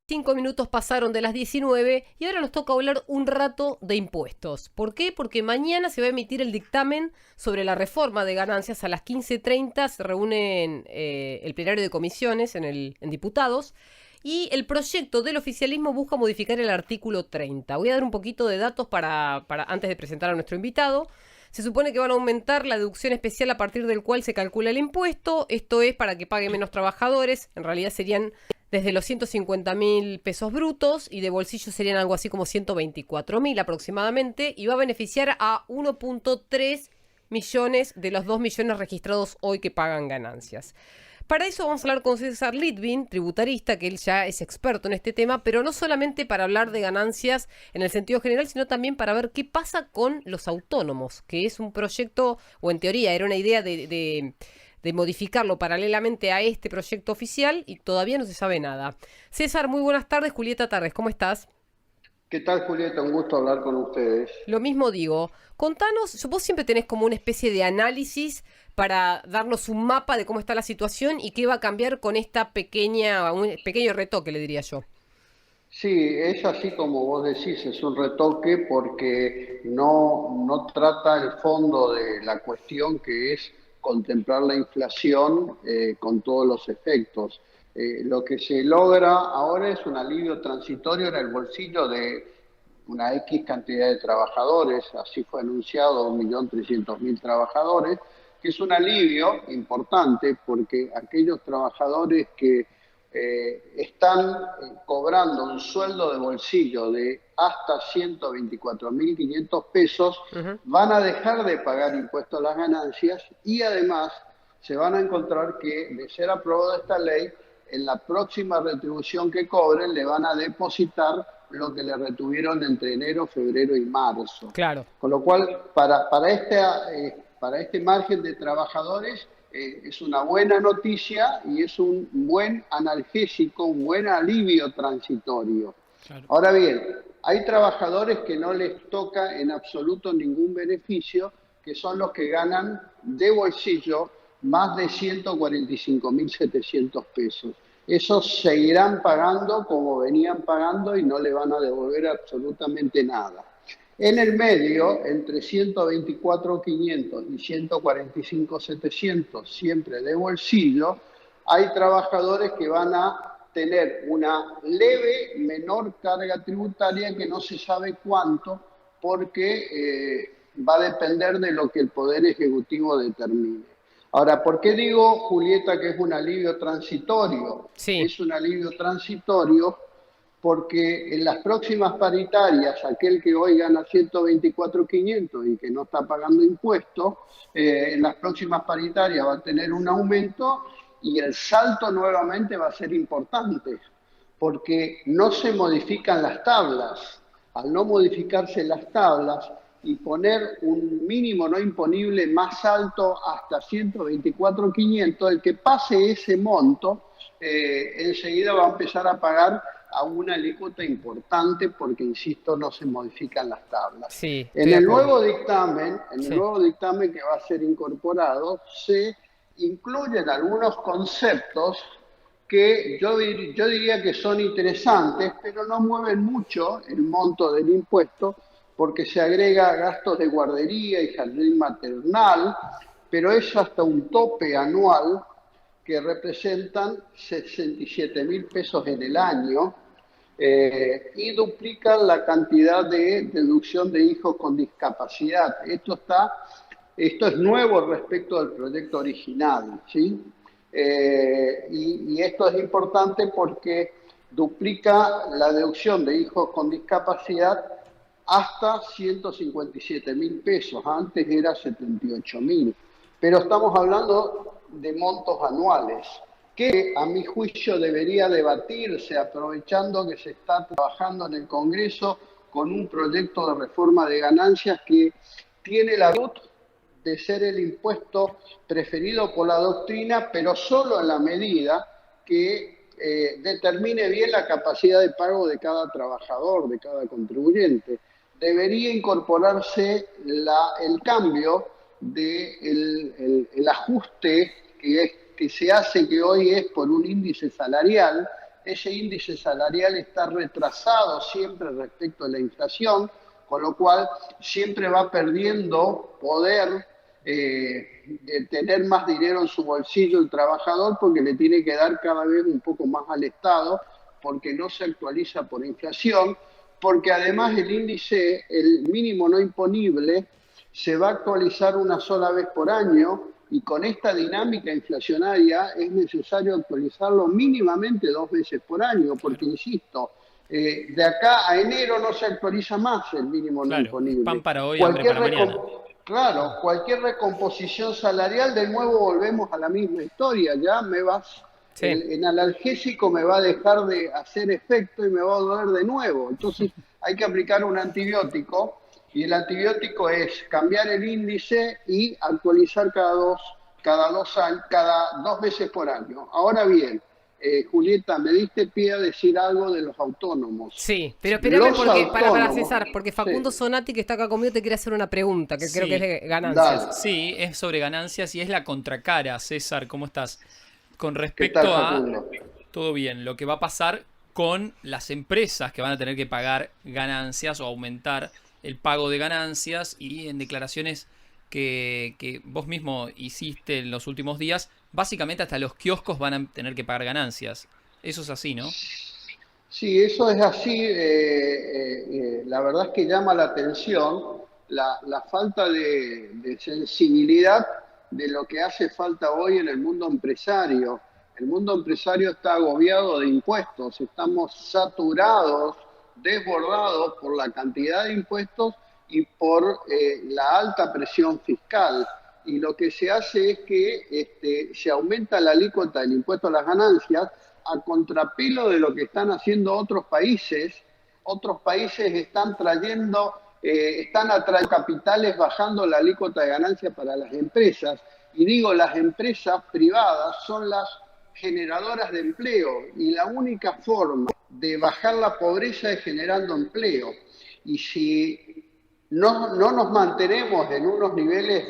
5 minutos pasaron de las 19 y ahora nos toca hablar un rato de impuestos. ¿Por qué? Porque mañana se va a emitir el dictamen sobre la reforma de ganancias. A las 15:30 se reúne el plenario de comisiones en diputados y el proyecto del oficialismo busca modificar el artículo 30. Voy a dar un poquito de datos para antes de presentar a nuestro invitado. Se supone que van a aumentar la deducción especial a partir del cual se calcula el impuesto. Esto es para que paguen menos trabajadores. En realidad serían desde los 150.000 pesos brutos y de bolsillo serían algo así como 124.000 aproximadamente, y va a beneficiar a 1.3 millones de los 2 millones registrados hoy que pagan ganancias. Para eso vamos a hablar con César Litvin, tributarista, que él ya es experto en este tema, pero no solamente para hablar de ganancias en el sentido general, sino también para ver qué pasa con los autónomos, que es un proyecto, o en teoría era una idea de modificarlo paralelamente a este proyecto oficial y todavía no se sabe nada. César, muy buenas tardes. Julieta Tardes, ¿cómo estás? ¿Qué tal, Julieta? Un gusto hablar con ustedes. Lo mismo digo. Contanos, vos siempre tenés como una especie de análisis para darnos un mapa de cómo está la situación y qué va a cambiar con un pequeño retoque, le diría yo. Sí, es así como vos decís, es un retoque porque no trata el fondo de la cuestión, que es contemplar la inflación con todos los efectos. Lo que se logra ahora es un alivio transitorio en el bolsillo de una X cantidad de trabajadores, así fue anunciado, 1.300.000 trabajadores, que es un alivio importante porque aquellos trabajadores que están cobrando un sueldo de bolsillo de hasta 124.500 pesos, Ujú. van a dejar de pagar impuestos a las ganancias y además se van a encontrar que, de ser aprobada esta ley, en la próxima retribución que cobren le van a depositar lo que le retuvieron entre enero, febrero y marzo. Claro. Con lo cual, para este margen de trabajadores, es una buena noticia y es un buen analgésico, un buen alivio transitorio. Claro. Ahora bien, hay trabajadores que no les toca en absoluto ningún beneficio, que son los que ganan de bolsillo más de 145.700 pesos. Esos seguirán pagando como venían pagando y no le van a devolver absolutamente nada. En el medio, entre 124.500 y 145.700, siempre de bolsillo, hay trabajadores que van a tener una leve menor carga tributaria, que no se sabe cuánto, porque va a depender de lo que el Poder Ejecutivo determine. Ahora, ¿por qué digo, Julieta, que es un alivio transitorio? Sí. Es un alivio transitorio porque en las próximas paritarias, aquel que hoy gana 124.500 y que no está pagando impuestos, en las próximas paritarias va a tener un aumento y el salto nuevamente va a ser importante, porque no se modifican las tablas. Al no modificarse las tablas y poner un mínimo no imponible más alto hasta 124.500, el que pase ese monto enseguida va a empezar a pagar a una alícuota importante porque, insisto, no se modifican las tablas. Sí, estoy En de el acuerdo. nuevo dictamen, Sí. que va a ser incorporado, se incluyen algunos conceptos que yo diría que son interesantes, pero no mueven mucho el monto del impuesto, porque se agrega gastos de guardería y jardín maternal, pero es hasta un tope anual que representan 67.000 pesos en el año, y duplican la cantidad de deducción de hijos con discapacidad. Esto es nuevo respecto al proyecto original, ¿sí? Y esto es importante porque duplica la deducción de hijos con discapacidad hasta 157.000 pesos, antes era 78.000, pero estamos hablando de montos anuales, que a mi juicio debería debatirse, aprovechando que se está trabajando en el Congreso con un proyecto de reforma de ganancias que tiene la virtud de ser el impuesto preferido por la doctrina, pero solo en la medida que determine bien la capacidad de pago de cada trabajador, de cada contribuyente. Debería incorporarse el cambio del ajuste que se hace, que hoy es por un índice salarial, ese índice salarial está retrasado siempre respecto a la inflación, con lo cual siempre va perdiendo poder de tener más dinero en su bolsillo el trabajador, porque le tiene que dar cada vez un poco más al Estado, porque no se actualiza por inflación, porque además el índice, el mínimo no imponible, se va a actualizar una sola vez por año, y con esta dinámica inflacionaria es necesario actualizarlo mínimamente 2 veces por año, porque, insisto, de acá a enero no se actualiza más el mínimo no Claro, es pan imponible. para hoy, hambre Cualquier para mañana. Claro, cualquier recomposición salarial, de nuevo volvemos a la misma historia, ya me vas, Sí. en analgésico me va a dejar de hacer efecto y me va a doler de nuevo. Entonces hay que aplicar un antibiótico, y el antibiótico es cambiar el índice y actualizar cada 2 años, cada 2 veces por año. Ahora bien, Julieta, me diste pie a decir algo de los autónomos. Sí, pero espérame Los porque, para autónomos, César, porque Facundo sí, Sonati, que está acá conmigo, te quiere hacer una pregunta, que creo que es Sí, de dale. ganancias. sí, es sobre ganancias y es la contracara. César, ¿cómo estás? Con ¿Qué tal, respecto a, Facundo? todo bien, lo que va a pasar con las empresas que van a tener que pagar ganancias o aumentar el pago de ganancias, y en declaraciones que vos mismo hiciste en los últimos días, básicamente hasta los kioscos van a tener que pagar ganancias. Eso es así, ¿no? Sí, eso es así. La verdad es que llama la atención la falta de sensibilidad de lo que hace falta hoy en el mundo empresario. El mundo empresario está agobiado de impuestos, estamos saturados, desbordados por la cantidad de impuestos y por la alta presión fiscal. Y lo que se hace es que se aumenta la alícuota del impuesto a las ganancias, a contrapelo de lo que están haciendo otros países. Otros países están atrayendo capitales, bajando la alícuota de ganancia para las empresas. Y digo, las empresas privadas son las generadoras de empleo, y la única forma de bajar la pobreza es generando empleo. Y si no nos mantenemos en unos niveles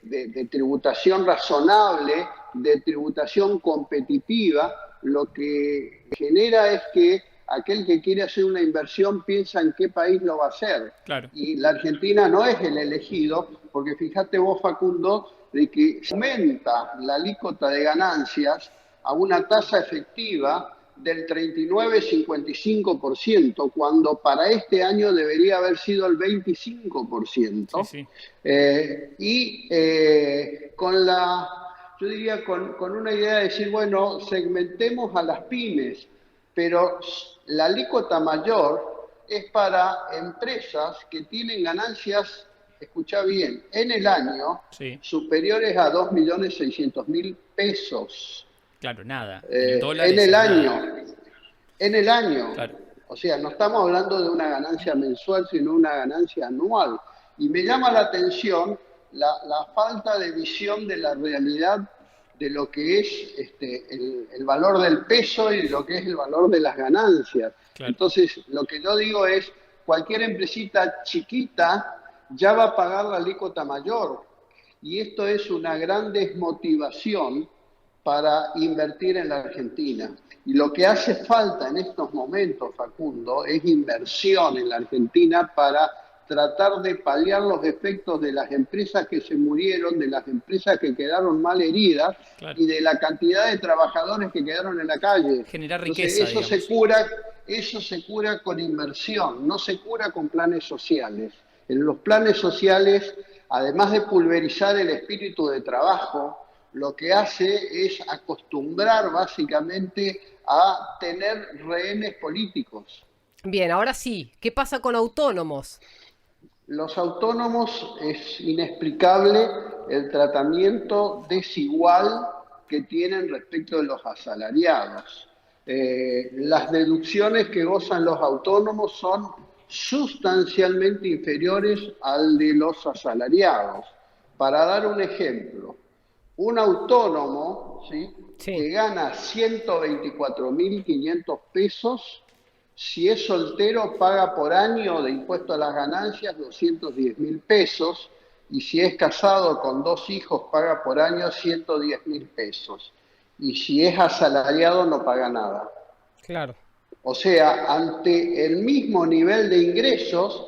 de tributación razonable, de tributación competitiva, lo que genera es que aquel que quiere hacer una inversión piensa en qué país lo va a hacer. Claro. Y la Argentina no es el elegido, porque fíjate vos, Facundo, de que se aumenta la alícuota de ganancias a una tasa efectiva del 39,55%, cuando para este año debería haber sido el 25%. Sí, sí. Yo diría, con una idea de decir, bueno, segmentemos a las pymes, pero la alícuota mayor es para empresas que tienen ganancias, escucha bien, en el año Sí. superiores a 2.600.000 pesos. Claro, nada. En En dólares el es año, nada. en el año. Claro. O sea, no estamos hablando de una ganancia mensual, sino una ganancia anual. Y me llama la atención la falta de visión de la realidad de lo que es el valor del peso y de lo que es el valor de las ganancias. Claro. Entonces, lo que yo digo es, cualquier empresita chiquita ya va a pagar la alícuota mayor. Y esto es una gran desmotivación para invertir en la Argentina. Y lo que hace falta en estos momentos, Facundo, es inversión en la Argentina para tratar de paliar los efectos de las empresas que se murieron, de las empresas que quedaron mal heridas, Claro. y de la cantidad de trabajadores que quedaron en la calle. Generar Entonces, riqueza, eso digamos. se cura con inversión, no se cura con planes sociales. En los planes sociales, además de pulverizar el espíritu de trabajo, lo que hace es acostumbrar básicamente a tener rehenes políticos. Bien, ahora sí, ¿qué pasa con autónomos? Los autónomos, es inexplicable el tratamiento desigual que tienen respecto de los asalariados. Las deducciones que gozan los autónomos son sustancialmente inferiores al de los asalariados. Para dar un ejemplo, un autónomo, ¿sí?, Sí. que gana 124.500 pesos, si es soltero paga por año de impuesto a las ganancias 210.000 pesos, y si es casado con 2 hijos paga por año 110.000 pesos. Y si es asalariado no paga nada. Claro. O sea, ante el mismo nivel de ingresos,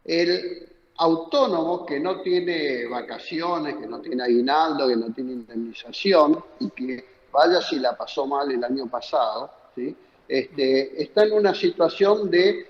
el autónomo que no tiene vacaciones, que no tiene aguinaldo, que no tiene indemnización y que vaya si la pasó mal el año pasado, ¿sí? Está en una situación de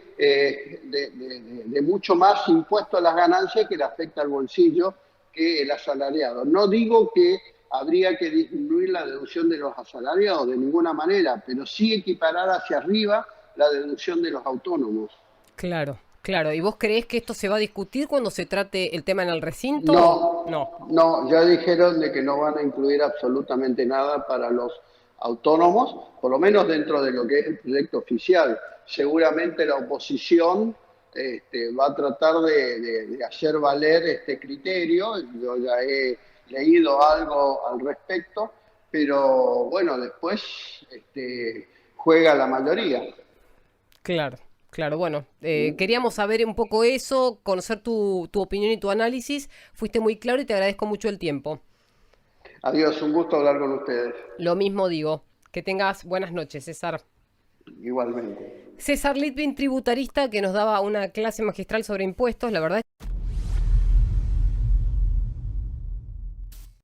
mucho más impuesto a las ganancias que le afecta al bolsillo que el asalariado. No digo que habría que disminuir la deducción de los asalariados de ninguna manera, pero sí equiparar hacia arriba la deducción de los autónomos. Claro, claro. ¿Y vos creés que esto se va a discutir cuando se trate el tema en el recinto? No, No. no, ya dijeron de que no van a incluir absolutamente nada para los autónomos, por lo menos dentro de lo que es el proyecto oficial. Seguramente la oposición va a tratar de hacer valer este criterio. Yo ya he leído algo al respecto, pero bueno, después juega la mayoría. Claro, claro. Bueno, queríamos saber un poco eso, conocer tu opinión y tu análisis. Fuiste muy claro y te agradezco mucho el tiempo. Adiós, un gusto hablar con ustedes. Lo mismo digo. Que tengas buenas noches, César. Igualmente. César Litvin, tributarista, que nos daba una clase magistral sobre impuestos. La verdad